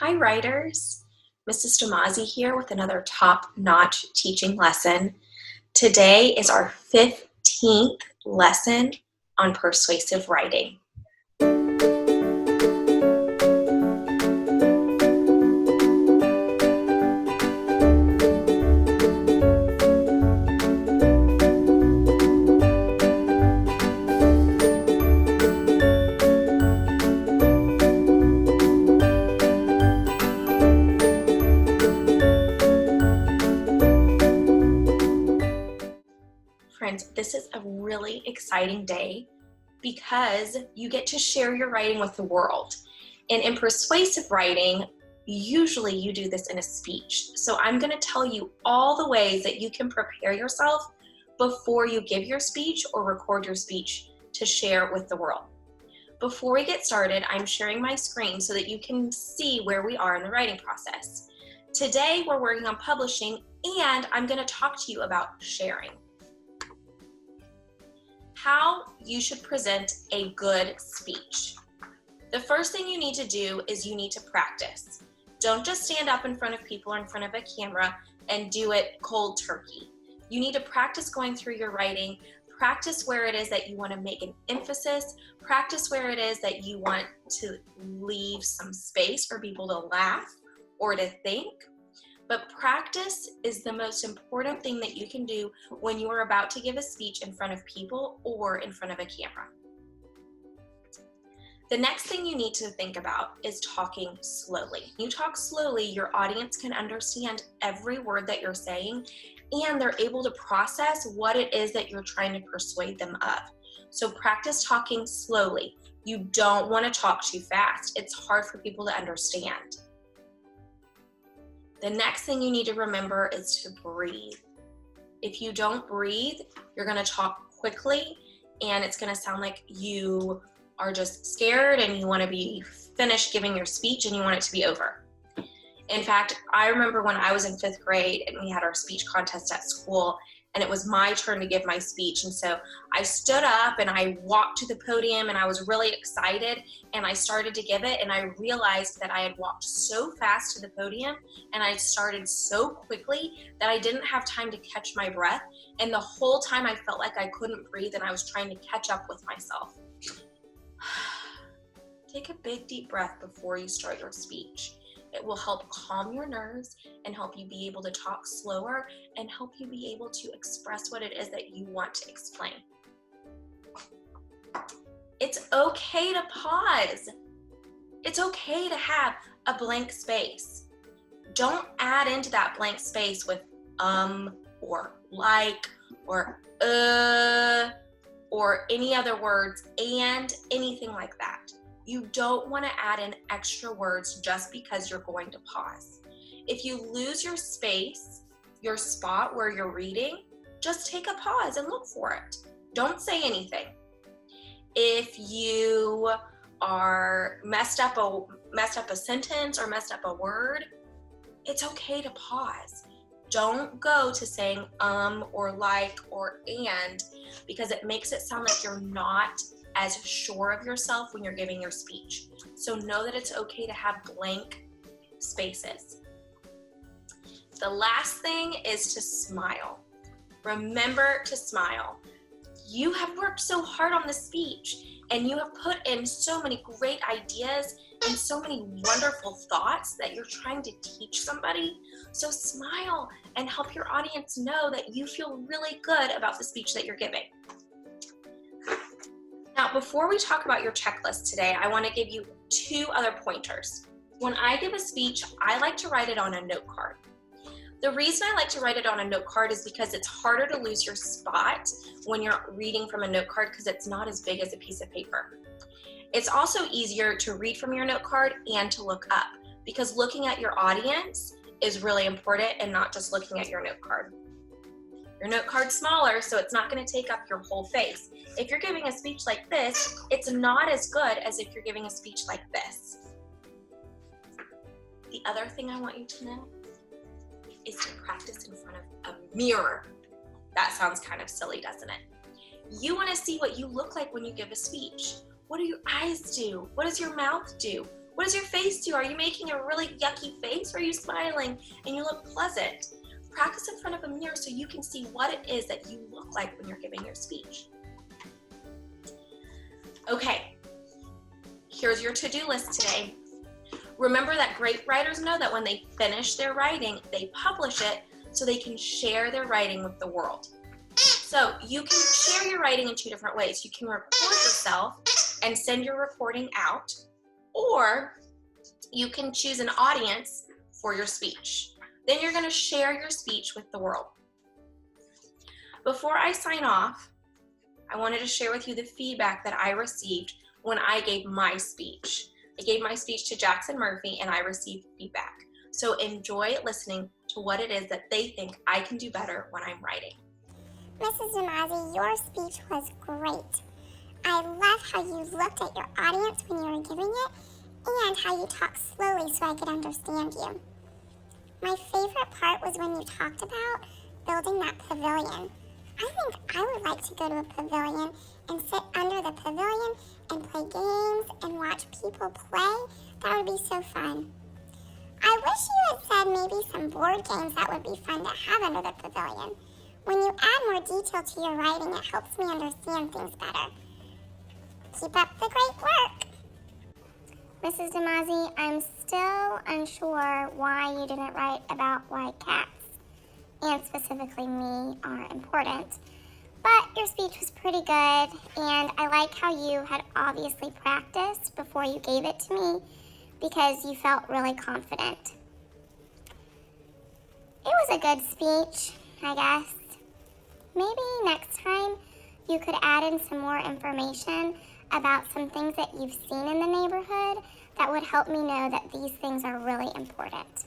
Hi writers, Mrs. Damazi here with another top-notch teaching lesson. Today is our 15th lesson on persuasive writing. Friends, this is a really exciting day because you get to share your writing with the world. And in persuasive writing, usually you do this in a speech. So I'm going to tell you all the ways that you can prepare yourself before you give your speech or record your speech to share with the world. Before we get started, I'm sharing my screen so that you can see where we are in the writing process. Today, we're working on publishing, and I'm going to talk to you about sharing. How you should present a good speech. The first thing you need to do is you need to practice. Don't just stand up in front of people or in front of a camera and do it cold turkey. You need to practice going through your writing, practice where it is that you want to make an emphasis, practice where it is that you want to leave some space for people to laugh or to think. But practice is the most important thing that you can do when you are about to give a speech in front of people or in front of a camera. The next thing you need to think about is talking slowly. When you talk slowly, your audience can understand every word that you're saying, and they're able to process what it is that you're trying to persuade them of. So practice talking slowly. You don't want to talk too fast. It's hard for people to understand. The next thing you need to remember is to breathe. If you don't breathe, you're going to talk quickly and it's going to sound like you are just scared and you want to be finished giving your speech and you want it to be over. In fact, I remember when I was in 5th grade and we had our speech contest at school and it was my turn to give my speech. And so I stood up and I walked to the podium and I was really excited and I started to give it, and I realized that I had walked so fast to the podium and I started so quickly that I didn't have time to catch my breath. And the whole time I felt like I couldn't breathe and I was trying to catch up with myself. Take a big deep breath before you start your speech. It will help calm your nerves and help you be able to talk slower and help you be able to express what it is that you want to explain. It's okay to pause. It's okay to have a blank space. Don't add into that blank space with or like or or any other words and anything like that. You don't want to add in extra words just because you're going to pause. If you lose your space, your spot where you're reading, just take a pause and look for it. Don't say anything. If you are messed up a sentence or messed up a word, it's okay to pause. Don't go to saying or like or and, because it makes it sound like you're not as sure of yourself when you're giving your speech. So know that it's okay to have blank spaces. The last thing is to smile. Remember to smile. You have worked so hard on the speech and you have put in so many great ideas and so many wonderful thoughts that you're trying to teach somebody. So smile and help your audience know that you feel really good about the speech that you're giving. Now, before we talk about your checklist today, I want to give you 2 other pointers. When I give a speech, I like to write it on a note card. The reason I like to write it on a note card is because it's harder to lose your spot when you're reading from a note card because it's not as big as a piece of paper. It's also easier to read from your note card and to look up because looking at your audience is really important and not just looking at your note card. Your note card's smaller, so it's not going to take up your whole face. If you're giving a speech like this, it's not as good as if you're giving a speech like this. The other thing I want you to know is to practice in front of a mirror. That sounds kind of silly, doesn't it? You want to see what you look like when you give a speech. What do your eyes do? What does your mouth do? What does your face do? Are you making a really yucky face, or are you smiling and you look pleasant? Practice in front of a mirror so you can see what it is that you look like when you're giving your speech. Okay, here's your to-do list today. Remember that great writers know that when they finish their writing, they publish it so they can share their writing with the world. So you can share your writing in two different ways. You can record yourself and send your recording out, or you can choose an audience for your speech. Then you're going to share your speech with the world. Before I sign off, I wanted to share with you the feedback that I received when I gave my speech. I gave my speech to Jackson Murphy and I received feedback. So enjoy listening to what it is that they think I can do better when I'm writing. Mrs. Damazzi, your speech was great. I love how you looked at your audience when you were giving it and how you talked slowly so I could understand you. My favorite part was when you talked about building that pavilion. I think I would like to go to a pavilion and sit under the pavilion and play games and watch people play. That would be so fun. I wish you had said maybe some board games that would be fun to have under the pavilion. When you add more detail to your writing, it helps me understand things better. Keep up the great work. Mrs. Damazzi, I'm still unsure why you didn't write about why cats, and specifically me, are important. But your speech was pretty good, and I like how you had obviously practiced before you gave it to me because you felt really confident. It was a good speech, I guess. Maybe next time you could add in some more information about some things that you've seen in the neighborhood that would help me know that these things are really important.